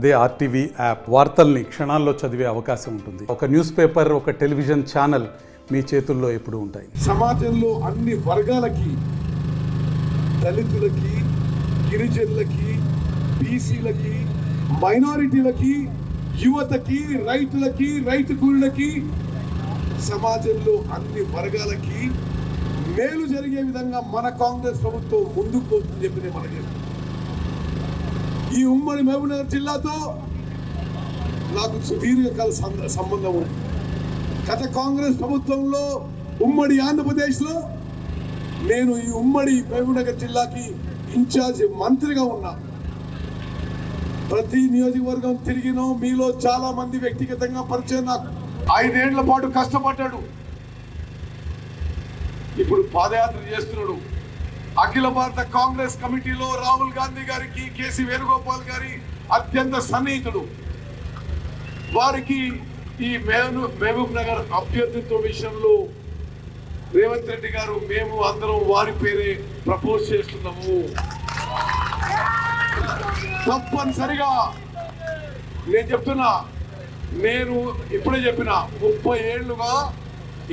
అదే RTV app వార్తల్ని క్షణాల్లో చదివే అవకాశం ఉంటుంది. ఒక న్యూస్ పేపర్, ఒక టెలివిజన్ ఛానల్ మీ చేతుల్లో ఎప్పుడూ ఉంటాయి. సమాజంలో అన్ని వర్గాలకి, దళితులకి, గిరిజనులకి, బీసీలకి, మైనారిటీలకి, యువతకి, రైతులకి, రైతు కూలీలకి, సమాజంలో అన్ని వర్గాలకి మేలు జరిగే విధంగా మన కాంగ్రెస్ ప్రభుత్వం ముందుకు పోతుందని చెప్పి మనకి ఈ ఉమ్మడి మహబూబ్నగర్ జిల్లాతో నాకు సుదీర్ఘకాల సంబంధం ఉంది. గత కాంగ్రెస్ ప్రభుత్వంలో ఉమ్మడి ఆంధ్రప్రదేశ్లో నేను ఈ ఉమ్మడి మహబూబ్నగర్ జిల్లాకి ఇన్ఛార్జ్ మంత్రిగా ఉన్నా. ప్రతి నియోజకవర్గం తిరిగినో మీలో చాలా మంది వ్యక్తిగతంగా పరిచయం. నాకు 5 ఏళ్ల పాటు కష్టపడ్డాడు. ఇప్పుడు పాదయాత్ర చేస్తున్నాడు. అఖిల భారత కాంగ్రెస్ కమిటీలో రాహుల్ గాంధీ గారికి, కేసీ వేణుగోపాల్ గారి అత్యంత సన్నిహితుడు. వారికి ఈ మహబూబ్ నగర్ అభ్యర్థిత్వ విషయంలో రేవంత్ రెడ్డి గారు, మేము అందరం వారి పేరే ప్రపోజ్ చేస్తున్నాము. తప్పనిసరిగా నేను చెప్తున్నా, నేను ఇప్పుడే చెప్పిన 30 ఏళ్లుగా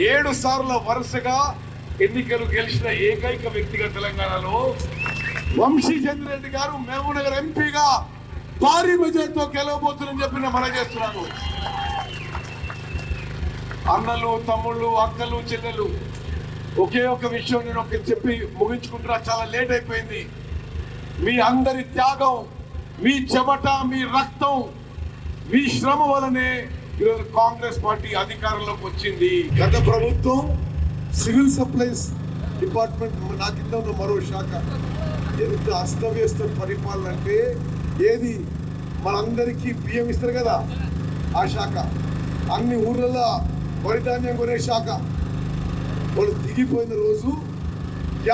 7 సార్లు వరుసగా ఎన్నికలు గెలిచిన ఏకైక వ్యక్తిగా తెలంగాణలో వంశీ చంద్రెడ్డి గారు మహబూబ్ నగర్ ఎంపీగా భారీ మెజార్టీతో గెలవబోతుందని చెప్పి మనం చేస్తున్నాను. అన్నలు, తమ్ముళ్ళు, అక్కలు, చెల్లెలు, ఒకే ఒక విషయం నేను చెప్పి ముగించుకుంటున్నా. చాలా లేట్ అయిపోయింది. మీ అందరి త్యాగం, మీ చెమట, మీ రక్తం, మీ శ్రమ వలనే ఈరోజు కాంగ్రెస్ పార్టీ అధికారంలోకి వచ్చింది. గత ప్రభుత్వం సివిల్ సప్లైస్ డిపార్ట్మెంట్, నా కింద ఉన్న మరో శాఖ, ఎంత అస్తవ్యస్త పరిపాలన అంటే, ఏది మనందరికీ బియ్యం ఇస్తారు కదా ఆ శాఖ, అన్ని ఊర్లలో వరిధాన్యం కొనే శాఖ, వాళ్ళు దిగిపోయిన రోజు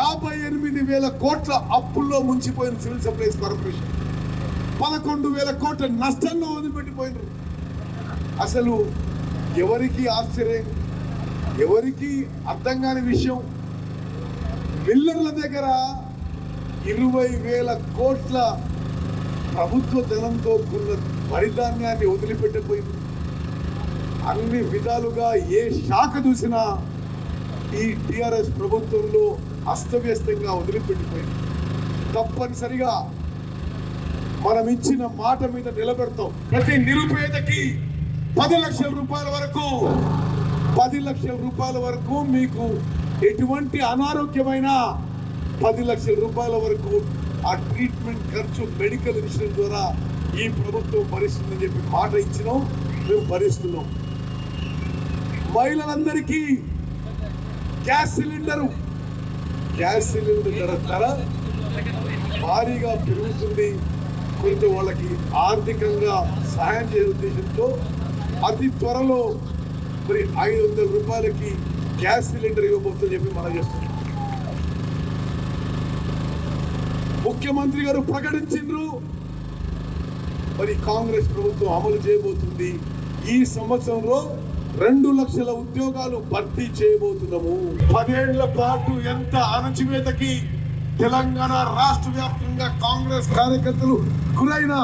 58,000 కోట్ల అప్పుల్లో ముంచిపోయిన సివిల్ సప్లైస్ కార్పొరేషన్ 11,000 కోట్ల నష్టంలో వదిలిపెట్టిపోయినారు. అసలు ఎవరికి ఆశ్చర్యం, ఎవరికి అర్థం కాని విషయం, మిల్లర్ల దగ్గర 20,000 కోట్ల ప్రభుత్వ ధనంతో కొన్న వరిధాన్యాన్ని వదిలిపెట్టిపోయింది. అన్ని విధాలుగా ఏ శాఖ చూసినా ఈ టిఆర్ఎస్ ప్రభుత్వంలో అస్తవ్యస్తంగా వదిలిపెట్టిపోయింది. తప్పనిసరిగా మనం ఇచ్చిన మాట మీద నిలబెడతాం. ప్రతి నిరుపేదకి 10 లక్షల రూపాయల వరకు, 10 లక్షల రూపాయల వరకు మీకు ఎటువంటి అనారోగ్యమైన 10 లక్షల రూపాయల వరకు ఆ ట్రీట్మెంట్ ఖర్చు మెడికల్ ఇన్సూరెన్స్ ద్వారా ఈ ప్రభుత్వం భరిస్తుందని చెప్పి మాట ఇచ్చినాం. మేము భరిస్తున్నాం. మహిళలందరికీ గ్యాస్ సిలిండర్ ధర భారీగా పెరుగుతుంది. కొంచెం వాళ్ళకి ఆర్థికంగా సహాయం చేసే ఉద్దేశంతో అతి త్వరలో మరి 500 రూపాయలకి గ్యాస్ సిలిండర్ ఇవ్వబోతుందని చెప్పి మనం చేస్తున్నాం. ముఖ్యమంత్రి గారు ప్రకటించారు, మరి కాంగ్రెస్ ప్రభుత్వం అమలు చేయబోతుంది. ఈ సంవత్సరంలో 2 లక్షల ఉద్యోగాలు భర్తీ చేయబోతున్నాము. 10 ఏళ్ల పాటు ఎంత అణచివేతకి తెలంగాణ రాష్ట్ర వ్యాప్తంగా కాంగ్రెస్ కార్యకర్తలు గురైనా,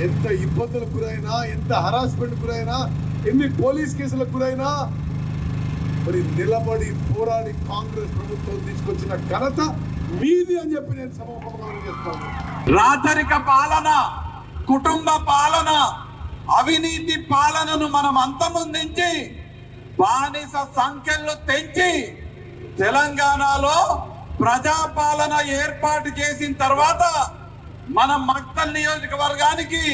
ఎంత ఇబ్బందులకు గురైనా, ఎంత హరాస్మెంట్ గురైనా, ఎన్ని పోలీస్ కేసులకు గురైనా, మరి నిలబడి పోరాడి కాంగ్రెస్ ప్రభుత్వం తీసుకొచ్చిన ఘనత మీది అని చెప్పి నేను సభాముఖంగా చేస్తాను. రాచరిక పాలన, కుటుంబ పాలన, అవినీతి పాలనను మనం అంతమొందించి బానిస సంఖ్యలు తెంచి తెలంగాణలో ప్రజాపాలన ఏర్పాటు చేసిన తర్వాత మన మక్తల్ నియోజకవర్గానికి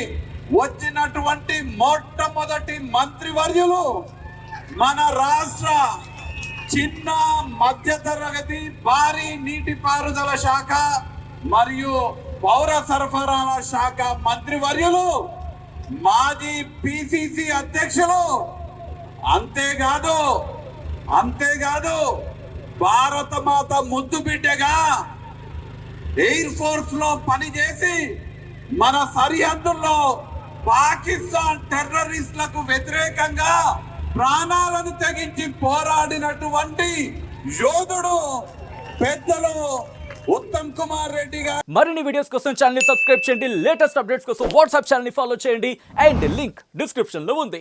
వచ్చినటువంటి మొట్టమొదటి మంత్రివర్యులు మన రాష్ట్ర చిన్న మధ్యతరగతి భారీ నీటిపారుదల శాఖ మరియు పౌర సరఫరాల శాఖ మంత్రివర్యులు, మాజీ పిసిసి అధ్యక్షులు, అంతేకాదు భారత మాత ముద్దు బిడ్డగా ఎయిర్ ఫోర్స్ లో పనిచేసి మన సరిహద్దుల్లో పాకిస్తాన్ టెర్రరిస్టులకు వ్యతిరేకంగా ప్రాణాలను తెగించి పోరాడినటువంటి యోధుడు పెద్దలు ఉత్తమ్ కుమార్ రెడ్డి గారు మరిన్ని వీడియోస్ కోసం ఛానల్ ని సబ్స్క్రైబ్ చేయండి, లేటెస్ట్ అప్డేట్స్ కోసం వాట్సాప్ ఛానల్ ని ఫాలో చేయండి అండ్ లింక్ డిస్క్రిప్షన్ లో ఉంది.